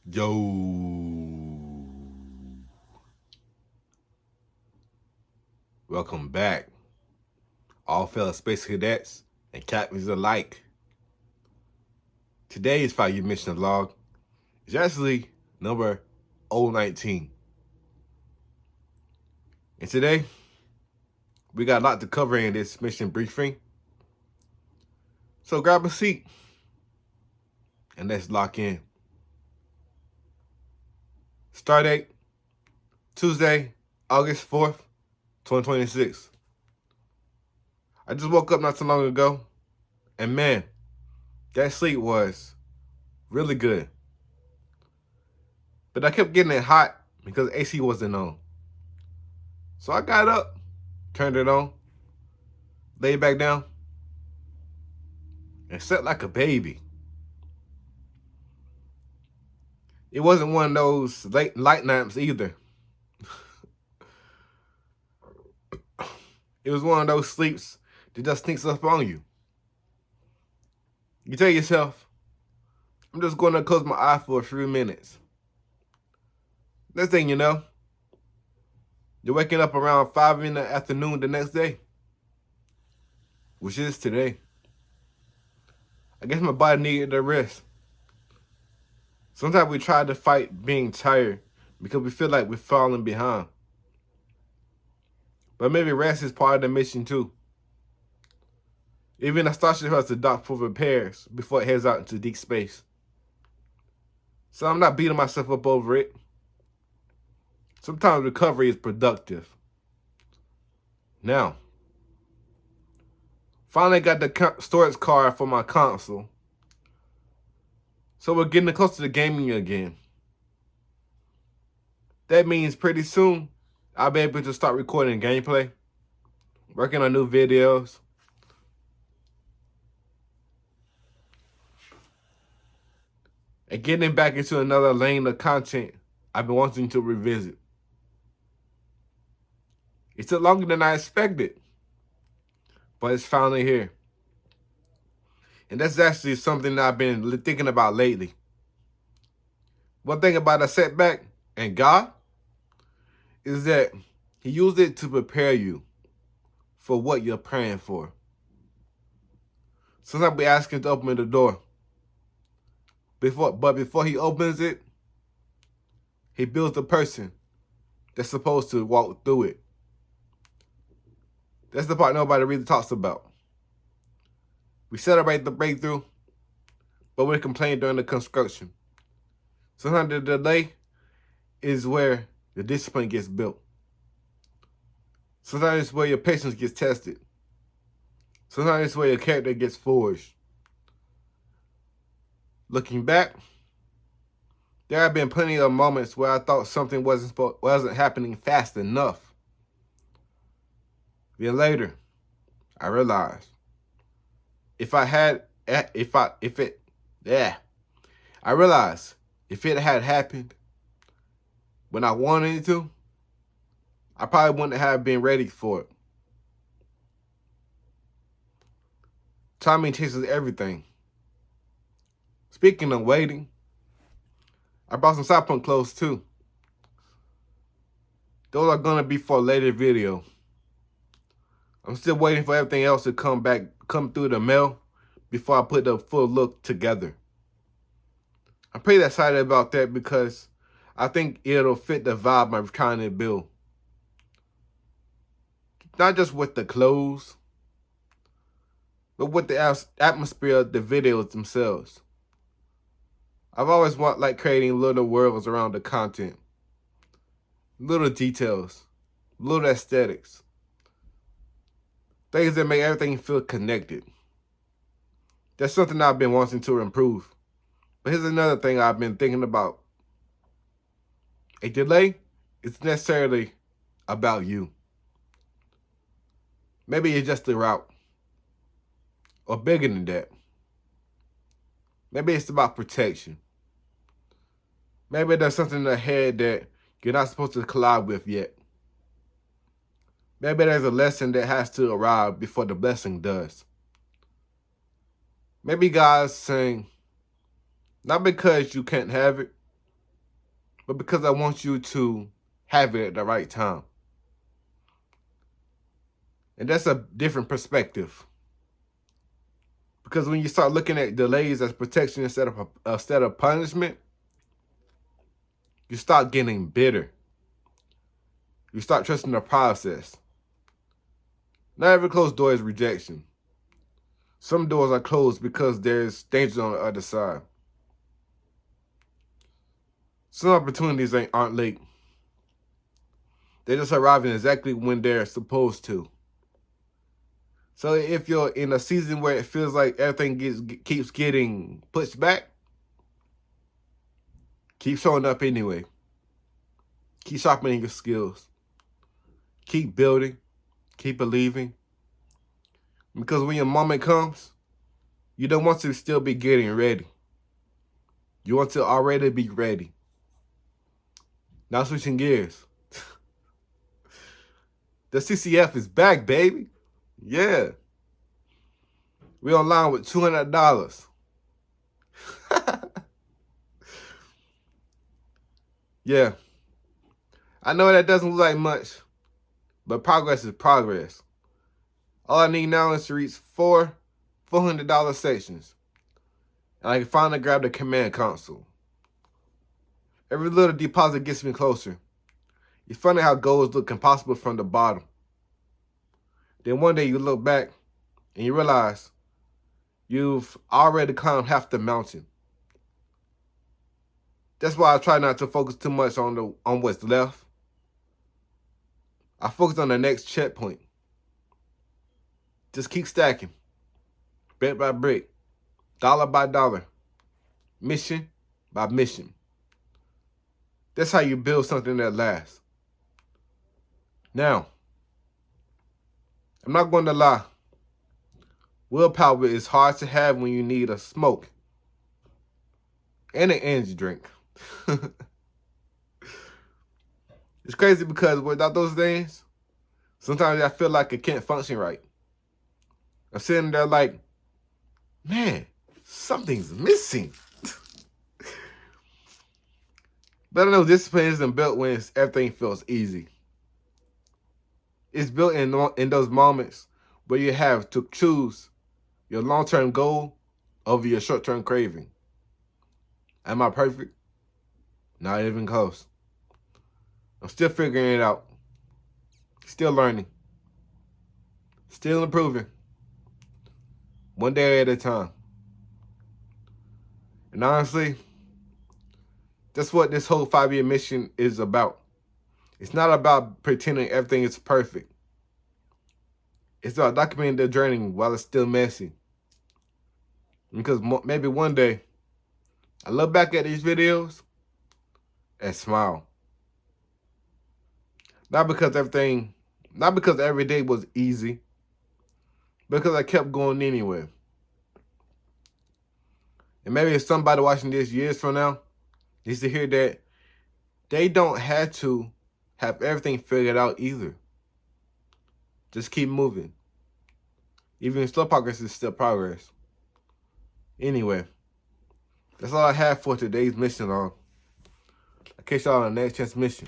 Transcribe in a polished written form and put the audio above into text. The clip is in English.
Yo, welcome back, all fellow space cadets and captains alike. Today's 5-year mission log is actually number 019. And today, we got a lot to cover in this mission briefing. So grab a seat and let's lock in. Start date, Tuesday, August 4th, 2026. I just woke up not so long ago, and man, that sleep was really good. But I kept getting it hot because AC wasn't on. So I got up, turned it on, laid back down, and slept like a baby. It wasn't one of those late light naps either. It was one of those sleeps that just sneaks up on you. You tell yourself, I'm just going to close my eye for a few minutes. Next thing you know, you're waking up around 5 in the afternoon the next day, which is today. I guess my body needed a rest. Sometimes we try to fight being tired because we feel like we're falling behind. But maybe rest is part of the mission too. Even a starship has to dock for repairs before it heads out into deep space. So I'm not beating myself up over it. Sometimes recovery is productive. Now, finally got the storage card for my console. So we're getting close to gaming again. That means pretty soon, I'll be able to start recording gameplay, working on new videos, and getting back into another lane of content I've been wanting to revisit. It took longer than I expected, but it's finally here. And that's actually something that I've been thinking about lately. One thing about a setback and God is that He used it to prepare you for what you're praying for. Sometimes we ask Him to open the door. But before He opens it, He builds the person that's supposed to walk through it. That's the part nobody really talks about. We celebrate the breakthrough, but we complain during the construction. Sometimes the delay is where the discipline gets built. Sometimes it's where your patience gets tested. Sometimes it's where your character gets forged. Looking back, there have been plenty of moments where I thought something wasn't happening fast enough. Then later, I realized I realized if it had happened when I wanted it to, I probably wouldn't have been ready for it. Timing changes everything. Speaking of waiting, I brought some Cyberpunk clothes too. Those are gonna be for a later video. I'm still waiting for everything else to come through the mail before I put the full look together. I'm pretty excited about that because I think it'll fit the vibe I'm trying to build. Not just with the clothes, but with the atmosphere of the videos themselves. I've always liked creating little worlds around the content. Little details, little aesthetics. Things that make everything feel connected. That's something I've been wanting to improve. But here's another thing I've been thinking about. A delay is necessarily about you. Maybe it's just the route. Or bigger than that. Maybe it's about protection. Maybe there's something ahead that you're not supposed to collide with yet. Maybe there's a lesson that has to arrive before the blessing does. Maybe God's saying, not because you can't have it, but because I want you to have it at the right time. And that's a different perspective. Because when you start looking at delays as protection instead of punishment, you start getting bitter. You start trusting the process. Not every closed door is rejection. Some doors are closed because there's danger on the other side. Some opportunities aren't late. They're just arriving exactly when they're supposed to. So if you're in a season where it feels like everything keeps getting pushed back, keep showing up anyway. Keep sharpening your skills. Keep building. Keep believing. Because when your moment comes, you don't want to still be getting ready. You want to already be ready. Now switching gears. The CCF is back, baby. Yeah. We're online with $200. Yeah. I know that doesn't look like much, but progress is progress. All I need now is to reach four $400 sections, and I can finally grab the command console. Every little deposit gets me closer. It's funny how goals look impossible from the bottom. Then one day you look back and you realize you've already climbed half the mountain. That's why I try not to focus too much on what's left. I focus on the next checkpoint. Just keep stacking. Brick by brick. Dollar by dollar. Mission by mission. That's how you build something that lasts. Now, I'm not going to lie. Willpower is hard to have when you need a smoke and an energy drink. It's crazy because without those things, sometimes I feel like I can't function right. I'm sitting there like, man, something's missing. But I know discipline isn't built when everything feels easy. It's built in those moments where you have to choose your long-term goal over your short-term craving. Am I perfect? Not even close. I'm still figuring it out. Still learning. Still improving. One day at a time. And honestly, that's what this whole 5-year mission is about. It's not about pretending everything is perfect. It's about documenting the journey while it's still messy. Because maybe one day, I look back at these videos and smile. Not because every day was easy, because I kept going anyway. And maybe if somebody watching this years from now needs to hear that they don't have to have everything figured out either. Just keep moving. Even slow progress is still progress. Anyway, that's all I have for today's mission, y'all. I'll catch y'all on the next chance mission.